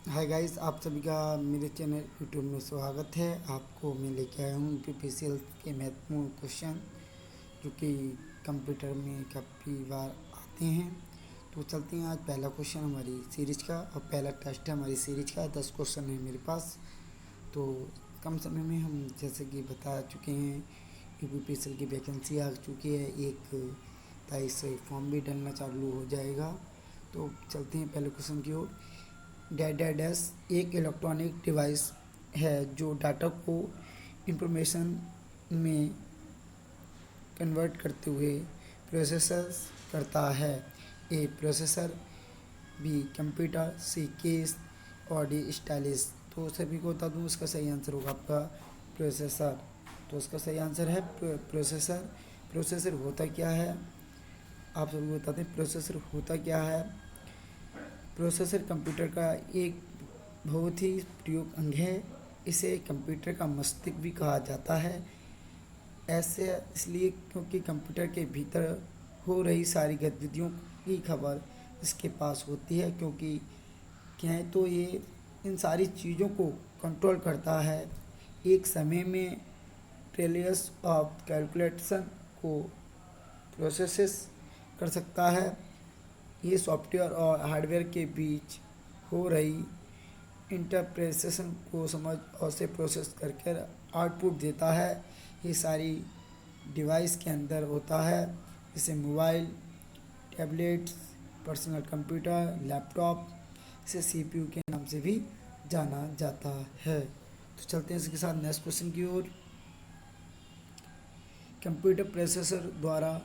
Hi guys, आप सभी का मेरे चैनल यूट्यूब में स्वागत है। आपको मैं लेके आया हूँ यूपीपीसीएल के महत्वपूर्ण क्वेश्चन जो कि कंप्यूटर में काफ़ी बार आते हैं। तो चलते हैं, आज पहला क्वेश्चन हमारी सीरीज का और पहला टेस्ट है हमारी सीरीज का। 10 क्वेश्चन है मेरे पास। तो कम समय में हम जैसे कि बता चुके हैं, यूपीपीसीएल की वैकेंसी आ चुकी है। एक 23 से फॉर्म भी डलना चालू हो जाएगा। तो चलते हैं पहले क्वेश्चन की ओर। डाटा डैश एक इलेक्ट्रॉनिक डिवाइस है जो डाटा को इंफॉर्मेशन में कन्वर्ट करते हुए प्रोसेसर करता है। ए प्रोसेसर, बी कंप्यूटर, सी केस और डी स्टाइलिस। तो सभी को बता दूँ, इसका सही आंसर होगा आपका प्रोसेसर। तो इसका सही आंसर है प्रोसेसर। प्रोसेसर होता क्या है, आप सभी को बताते हैं प्रोसेसर होता क्या है। प्रोसेसर कंप्यूटर का एक बहुत ही प्रयोग अंग है। इसे कंप्यूटर का मस्तिष्क भी कहा जाता है। ऐसे इसलिए क्योंकि कंप्यूटर के भीतर हो रही सारी गतिविधियों की खबर इसके पास होती है। क्योंकि क्या है, तो ये इन सारी चीज़ों को कंट्रोल करता है। एक समय में ट्रिलियंस ऑफ कैलकुलेशन को प्रोसेस कर सकता है। ये सॉफ्टवेयर और हार्डवेयर के बीच हो रही इंटरप्रेटेशन को समझ और से प्रोसेस करके आउटपुट देता है। ये सारी डिवाइस के अंदर होता है, जैसे mobile, tablets, personal computer, laptop. इसे सीपीयू के नाम से भी जाना जाता है। तो चलते हैं इसके साथ नेक्स्ट क्वेश्चन की ओर। कंप्यूटर प्रोसेसर द्वारा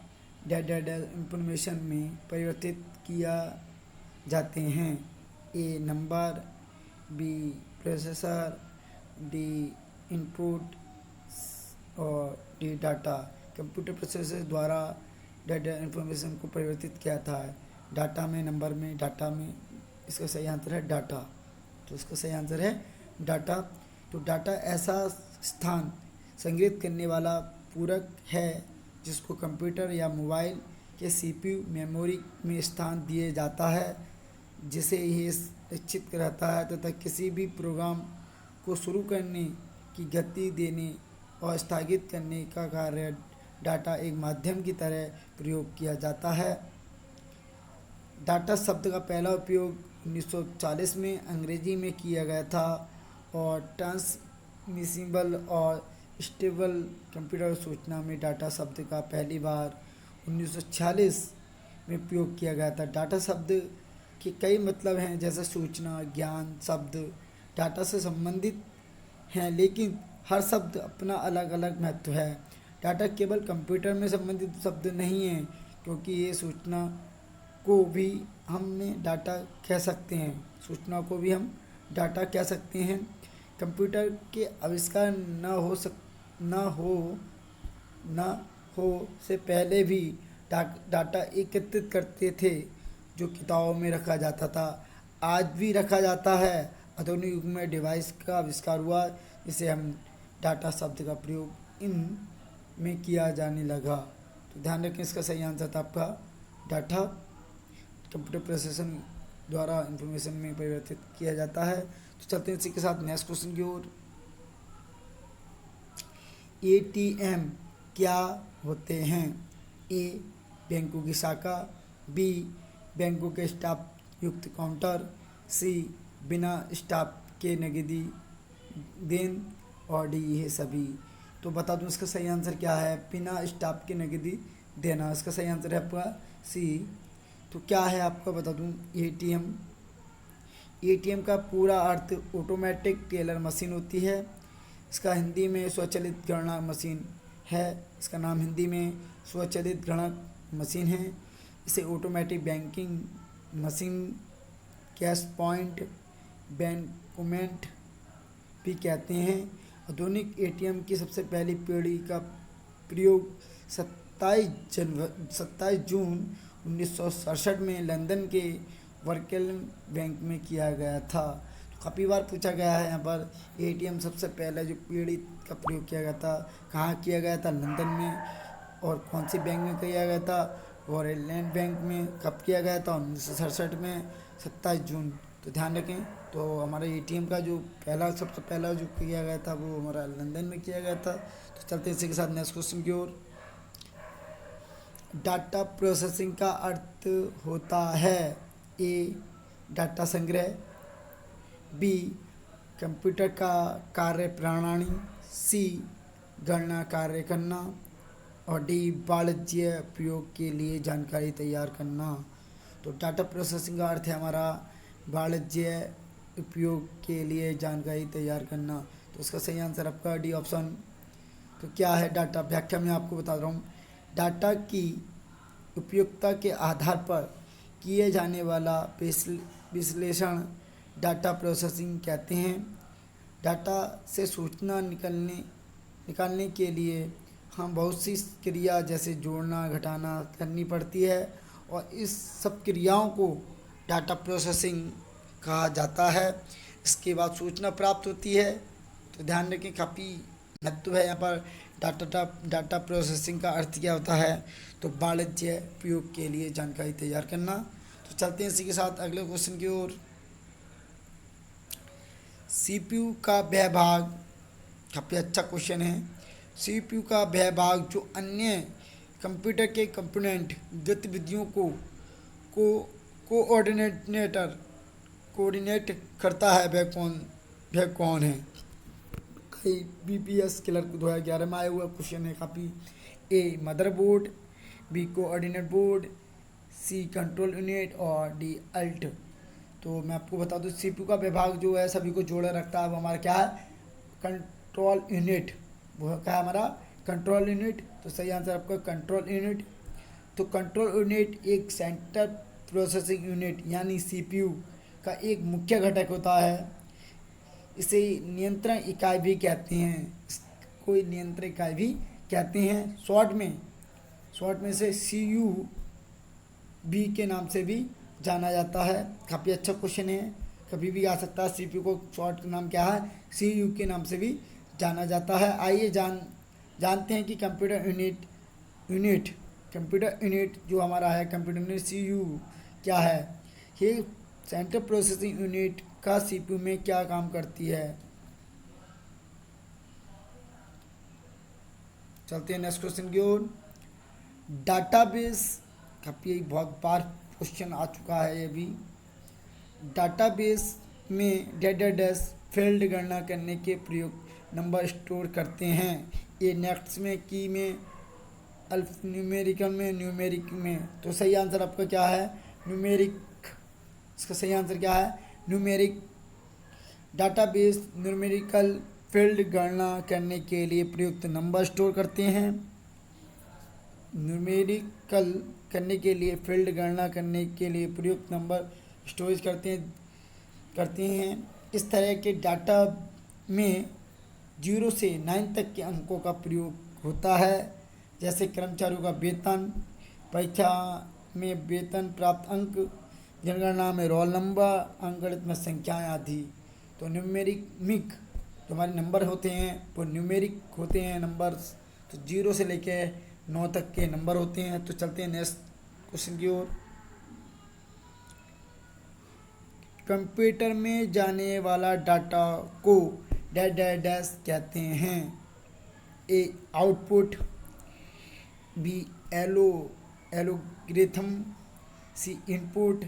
डाटा इंफॉर्मेशन में परिवर्तित किया जाते हैं। A number, B processor, D input और डी डाटा। कंप्यूटर प्रोसेसर द्वारा डाटा इंफॉर्मेशन को परिवर्तित किया था डाटा में, नंबर में, डाटा में। इसका सही आंसर है डाटा। तो इसका सही आंसर है डाटा। तो डाटा ऐसा स्थान संग्रहित करने वाला पूरक है जिसको कंप्यूटर या मोबाइल के सीपीयू मेमोरी में स्थान दिए जाता है, जिसे ये निश्चित रहता है तथा किसी भी प्रोग्राम को शुरू करने की गति देने और स्थगित करने का कार्य डाटा एक माध्यम की तरह प्रयोग किया जाता है। डाटा शब्द का पहला उपयोग 1940 में अंग्रेजी में किया गया था और ट्रांसमिसिबल और स्टेबल कंप्यूटर सूचना में डाटा शब्द का पहली बार 1946 में प्रयोग किया गया था। डाटा शब्द के कई मतलब हैं, जैसे सूचना, ज्ञान। शब्द डाटा से संबंधित हैं, लेकिन हर शब्द अपना अलग अलग महत्व है। डाटा केवल कंप्यूटर में संबंधित शब्द नहीं है, क्योंकि ये सूचना को भी हमने डाटा कह सकते हैं। सूचना को भी हम डाटा कह सकते हैं। कंप्यूटर के आविष्कार न हो से पहले भी डाटा एकत्रित करते थे, जो किताबों में रखा जाता था। आज भी रखा जाता है। आधुनिक युग में डिवाइस का आविष्कार हुआ, जिसे हम डाटा शब्द का प्रयोग इन में किया जाने लगा। तो ध्यान रखें, इसका सही आंसर था आपका डाटा। कंप्यूटर प्रोसेसर द्वारा इंफॉर्मेशन में परिवर्तित किया जाता है। तो चलते हैं इसी के साथ नेक्स्ट क्वेश्चन की ओर। एटीएम क्या होते हैं? ए बैंकों की शाखा, बी बैंकों के स्टाफ युक्त काउंटर, सी बिना स्टाफ के नगदी देन और डी ये सभी। तो बता दूं इसका सही आंसर क्या है। बिना स्टाफ के नगदी देना, इसका सही आंसर है आपका सी। तो क्या है आपका बता दूं, एटीएम। एटीएम का पूरा अर्थ ऑटोमेटिक टेलर मशीन होती है। इसका हिंदी में स्वचालित गणना मशीन है। इसका नाम हिंदी में स्वचालित गणना मशीन है। इसे automatic banking machine, cash point, bancomat भी कहते हैं। आधुनिक एटीएम की सबसे पहली पीढ़ी का प्रयोग 27 जून 1967 में लंदन के वर्कलैंड बैंक में किया गया था। तो काफ़ी बार पूछा गया है यहाँ पर, एटीएम सबसे पहले जो पीढ़ी का प्रयोग किया गया था कहाँ किया गया था, लंदन में। और कौन सी बैंक में किया गया था, वर्कलैंड बैंक में। कब किया गया था, 1967 में, 27 जून तो ध्यान रखें। तो हमारा एटीएम का जो सबसे पहला जो किया गया था वो हमारा लंदन में किया गया था। तो चलते हैं इसी के साथ नेक्स्ट क्वेश्चन की ओर। डाटा प्रोसेसिंग का अर्थ होता है ए डाटा संग्रह, बी कंप्यूटर का कार्य प्रणाली, सी गणना कार्य करना और डी वाणिज्य उपयोग के लिए जानकारी तैयार करना। तो डाटा प्रोसेसिंग का अर्थ है हमारा वाणिज्य उपयोग के लिए जानकारी तैयार करना। तो इसका सही आंसर आपका डी ऑप्शन। तो क्या है डाटा? व्याख्या में आपको बता रहा हूँ। डाटा की उपयोगिता के आधार पर किए जाने वाला विश्लेषण डाटा प्रोसेसिंग कहते हैं। डाटा से सूचना निकालने के लिए हम बहुत सी क्रिया जैसे जोड़ना घटाना करनी पड़ती है और इस सब क्रियाओं को डाटा प्रोसेसिंग कहा जाता है। इसके बाद सूचना प्राप्त होती है। तो ध्यान रखें, काफ़ी महत्व है यहाँ पर। डाटा प्रोसेसिंग का अर्थ क्या होता है? तो वाणिज्य उपयोग के लिए जानकारी तैयार करना। तो चलते हैं इसी के साथ अगले क्वेश्चन की ओर। सीपीयू का वह भाग, काफ़ी अच्छा क्वेश्चन है। सीपीयू का वह भाग जो अन्य कंप्यूटर के कंपोनेंट गतिविधियों को कोऑर्डिनेट करता है, वह कौन है? कई बीपीएस क्लर्क 2011 में आया हुआ क्वेश्चन है काफ़ी। A motherboard, B coordinate board, C control unit और डी अल्ट। तो मैं आपको बता दूं, सीपीयू का विभाग जो है सभी को जोड़े रखता है, वो हमारा क्या है? Control unit. वो क्या है हमारा? Control unit. तो सही आंसर आपका कंट्रोल यूनिट। तो कंट्रोल यूनिट एक सेंट्रल प्रोसेसिंग यूनिट यानी सीपीयू का एक मुख्य घटक होता है। इसे नियंत्रण इकाई भी कहते हैं। कोई नियंत्रण इकाई भी कहते हैं। शॉर्ट में से सीयू बी के नाम से भी जाना जाता है। काफ़ी अच्छा क्वेश्चन है, कभी भी आ सकता है। सीपीयू को शॉर्ट नाम क्या है? सीयू के नाम से भी जाना जाता है। आइए जानते हैं कि कंप्यूटर यूनिट जो हमारा है, कंप्यूटर यूनिट सीयू क्या है। ये सेंट्रल प्रोसेसिंग यूनिट का सीपीयू में क्या काम करती है। चलते हैं नेक्स्ट क्वेश्चन की ओर। डाटाबेस, काफ़ी बहुत बार क्वेश्चन आ चुका है ये भी। डाटाबेस में डेटाबेस फील्ड गणना करने के प्रयोग नंबर स्टोर करते हैं। ये नेक्स्ट में, की में, अल्फ न्यूमेरिकल में, न्यूमेरिक में। तो सही आंसर आपका क्या है? न्यूमेरिक। इसका सही आंसर क्या है? न्यूमेरिक। डाटाबेस न्यूमेरिकल फील्ड गणना करने के लिए प्रयुक्त नंबर स्टोर करते हैं। न्यूमेरिकल करने के लिए फील्ड गणना करने के लिए प्रयुक्त नंबर स्टोरेज करते हैं। इस तरह के डाटा में 0 से 9 तक के अंकों का प्रयोग होता है, जैसे कर्मचारियों का वेतन, परीक्षा में वेतन प्राप्त अंक, जनगणना में रोल नंबर, अंकगणित में संख्याएं आदि। तो न्यूमेरिक जो हमारे नंबर होते हैं वो न्यूमेरिक होते हैं नंबर्स। तो 0 से लेके 9 तक के नंबर होते हैं। तो चलते हैं नेक्स्ट क्वेश्चन की ओर। कंप्यूटर में जाने वाला डाटा को डैश कहते हैं। A output, B algorithm, C input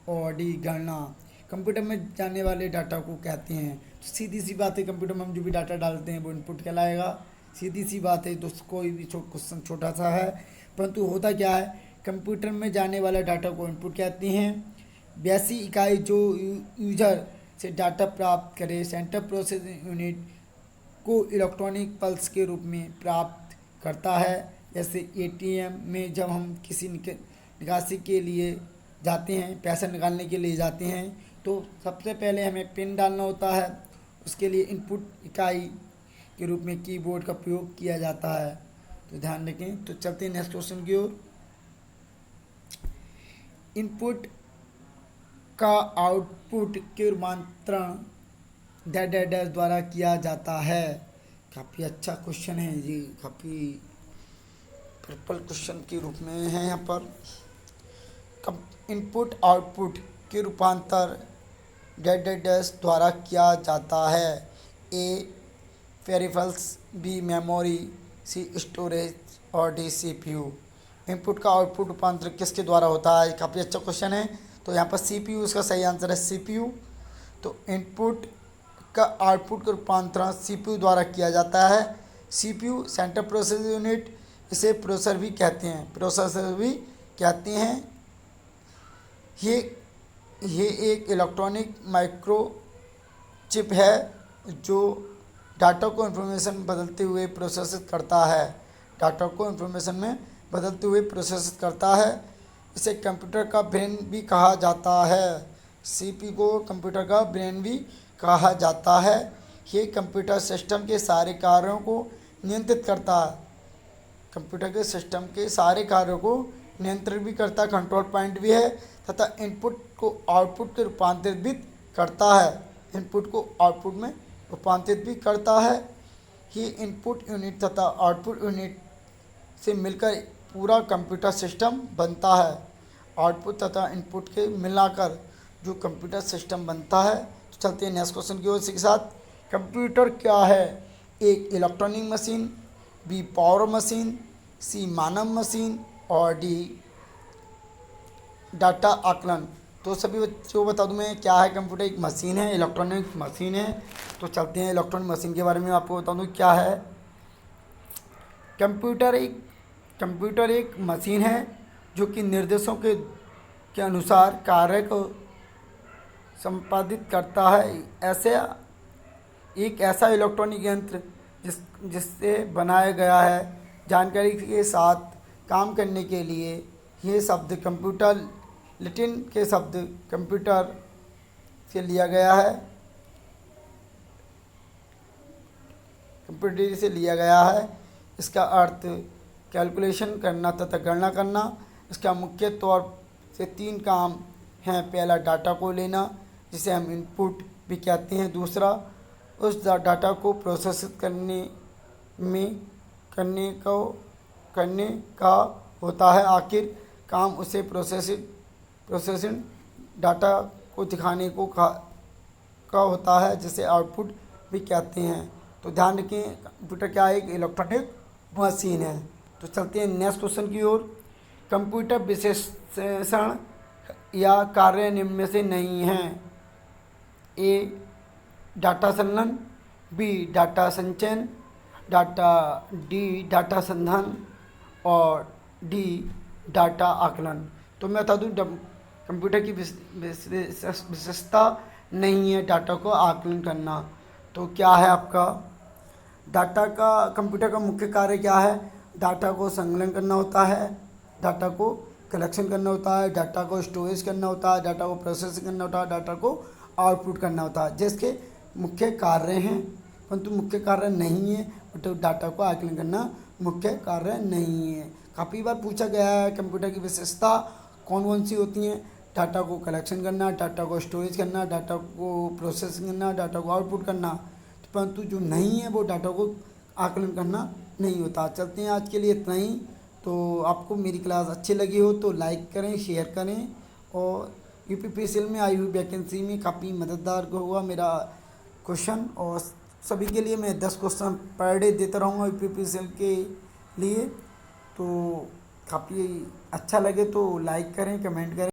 और डी गणना। कंप्यूटर में जाने वाले डाटा को कहते हैं। तो सीधी सी बात है, कंप्यूटर में हम जो भी डाटा डालते हैं वो इनपुट कहलाएगा। सीधी सी बात है दोस्तों, कोई भी क्वेश्चन छोटा सा है, परंतु होता क्या है, कंप्यूटर में जाने वाला डाटा को इनपुट कहते हैं। वैसी इकाई जो यूजर से डाटा प्राप्त करे सेंट्रल प्रोसेसिंग यूनिट को इलेक्ट्रॉनिक पल्स के रूप में प्राप्त करता है। जैसे एटीएम में जब हम किसी निकासी के लिए जाते हैं, पैसा निकालने के लिए जाते हैं, तो सबसे पहले हमें पिन डालना होता है। उसके लिए इनपुट इकाई के रूप में कीबोर्ड का प्रयोग किया जाता है। तो ध्यान रखें। तो चलते हैं नेक्स्ट क्वेश्चन की ओर। इनपुट का आउटपुट के रूपांतरण डैश द्वारा किया जाता है। काफ़ी अच्छा क्वेश्चन है जी, काफ़ी पर्पल क्वेश्चन के रूप में है यहाँ पर। इनपुट आउटपुट के रूपांतर डैश डैश डैश द्वारा किया जाता है। ए पेरिफेरल्स, बी मेमोरी, सी स्टोरेज और डी सीपीयू। इनपुट का आउटपुट रूपांतर किसके द्वारा होता है? काफ़ी अच्छा क्वेश्चन है। तो यहाँ पर सीपीयू इसका सही आंसर है, सीपीयू। तो इनपुट का आउटपुट का रूपांतरण सीपीयू द्वारा किया जाता है। सीपीयू सेंट्रल प्रोसेस यूनिट, इसे प्रोसेसर भी कहते हैं, प्रोसेसर भी कहते हैं। ये एक इलेक्ट्रॉनिक माइक्रो चिप है जो डाटा को इन्फॉर्मेशन बदलते हुए प्रोसेस करता है, डाटा को इन्फॉर्मेशन में बदलते हुए प्रोसेस करता है। इसे कंप्यूटर का ब्रेन भी कहा जाता है। सीपीयू को कंप्यूटर का ब्रेन भी कहा जाता है। ये कंप्यूटर सिस्टम के सारे कार्यों को नियंत्रित करता है, कंप्यूटर के सिस्टम के सारे कार्यों को नियंत्रित भी करता है, कंट्रोल पॉइंट भी है, तथा इनपुट को आउटपुट के रूपांतरित भी करता है, इनपुट को आउटपुट में रूपांतरित भी करता है। ये इनपुट यूनिट तथा आउटपुट यूनिट से मिलकर पूरा कंप्यूटर सिस्टम बनता है। आउटपुट तथा इनपुट के मिलाकर जो कंप्यूटर सिस्टम बनता है। तो चलते हैं नेक्स्ट क्वेश्चन की ओर के साथ। कंप्यूटर क्या है? एक electronic machine, B power machine, C मानव मशीन और डी डाटा आकलन। तो सभी बच्चों को बता दूं मैं क्या है कंप्यूटर। एक मशीन है, इलेक्ट्रॉनिक मशीन है। तो चलते हैं इलेक्ट्रॉनिक मशीन के बारे में आपको बता दूं क्या है। कंप्यूटर एक मशीन है जो कि निर्देशों के अनुसार कार्य को संपादित करता है। एक ऐसा इलेक्ट्रॉनिक यंत्र जिससे बनाया गया है जानकारी के साथ काम करने के लिए। ये शब्द कंप्यूटर लैटिन के शब्द कंप्यूटर से लिया गया है, कंप्यूटर से लिया गया है। इसका अर्थ कैलकुलेशन करना तथा गणना करना। इसका मुख्य तौर से 3 काम हैं। पहला, डाटा को लेना जिसे हम इनपुट भी कहते हैं। दूसरा, उस डाटा को प्रोसेस करने का होता है। आखिर काम उसे प्रोसेसिंग डाटा को दिखाने का होता है, जिसे आउटपुट भी कहते हैं। तो ध्यान रखें, कंप्यूटर क्या है? एक इलेक्ट्रॉनिक मशीन है। तो चलते हैं नेक्स्ट क्वेश्चन की ओर। कंप्यूटर विश्लेषण या कार्य निम्न में से नहीं है। ए डाटा संलग्न, बी डाटा संचयन, डाटा संधान और डी डाटा आकलन। तो मैं बता दूं कंप्यूटर की विशेषता नहीं है डाटा को आकलन करना। तो क्या है आपका कंप्यूटर का मुख्य कार्य क्या है? डाटा को संकलन करना होता है, डाटा को कलेक्शन करना होता है, डाटा को स्टोरेज करना होता है, डाटा को प्रोसेसिंग करना होता है, डाटा को आउटपुट करना होता है, जिसके मुख्य कार्य हैं। परंतु मुख्य कार्य नहीं है, तो डाटा को आकलन करना मुख्य कार्य नहीं है। काफ़ी बार पूछा गया है कंप्यूटर की विशेषता कौन कौन सी होती हैं। डाटा को कलेक्शन करना, डाटा को स्टोरेज करना, डाटा को प्रोसेसिंग करना, डाटा को आउटपुट करना। परंतु जो नहीं है वो डाटा को आकलन करना नहीं होता। चलते हैं, आज के लिए इतना ही। तो आपको मेरी क्लास अच्छी लगी हो तो लाइक करें, शेयर करें और यूपीपीसीएल में आई हुई वैकेंसी में काफ़ी मददगार हुआ मेरा क्वेश्चन। और सभी के लिए मैं 10 क्वेश्चन पर डे देता रहूँगा यूपीपीसीएल के लिए। तो काफ़ी अच्छा लगे तो लाइक करें, कमेंट करें।